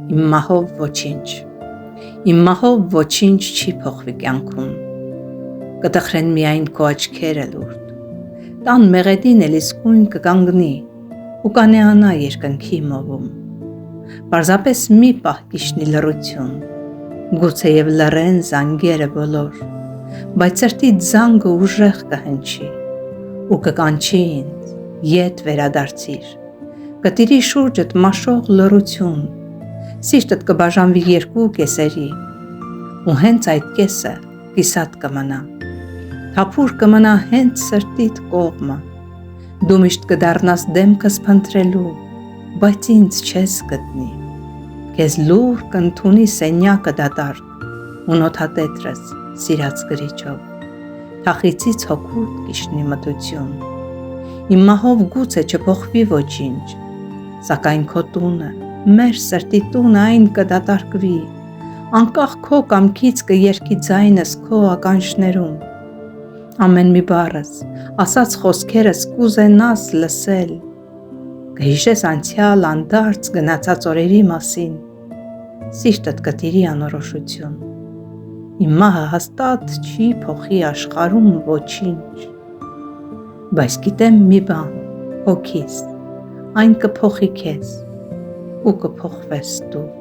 Իմ մահով ոչինչ։ Իմ մահով ոչինչ չի փոխվի կյանքում։ Կտխրեն միայն քո աչքերը լուրջ։ Տան մեղեդին էլ իսկույն կկանգնի ու կանեանա երկնքի մովում։ Պարզապես մի պահ կիշնի լռություն, գուցեև լռեն զանգերը բոլոր, բայց սրտի զանգը ուժեղ կհնչի ու կկանչի ինձ, ետ վերադարձիր, կտիրի շուրջդ մաշող լռություն, սիրտդ կբաժանվի երկու կեսերի, ու հենց այդ կեսը կիսատ կմնա, թափուր կմնա հենց սրտիդ կողմը, դու միշտ կդառնաս դեմքս փնտրելու, բայց ինձ չես գտնի, քեզ լուր կընդունի սենյակը դատարկ, ու նոթատետրս սիրած գրիչով, թախիծից հոգուտ կիշնի մթություն, իմ մահով գուցե չփոխվի ոչինչ, սակայն քո տունը, մեր սրտի տունը այն կդատարկվի, անկախ քո կամքից կերքի ձայնս քո ականջներում, ամեն մի բառս, ասած խոսքերս կուզենաս լսել, կհիշես անցյալ անդարձ գնացած օրերի մասին, սիրտդ կտիրի անորոշություն, իմ մահը հաստատ չի փոխի աշխարհում ոչինչ, բայց գիտեմ մի բան, հոգիս, այն կփոխի քեզ ու կփոխվես դու։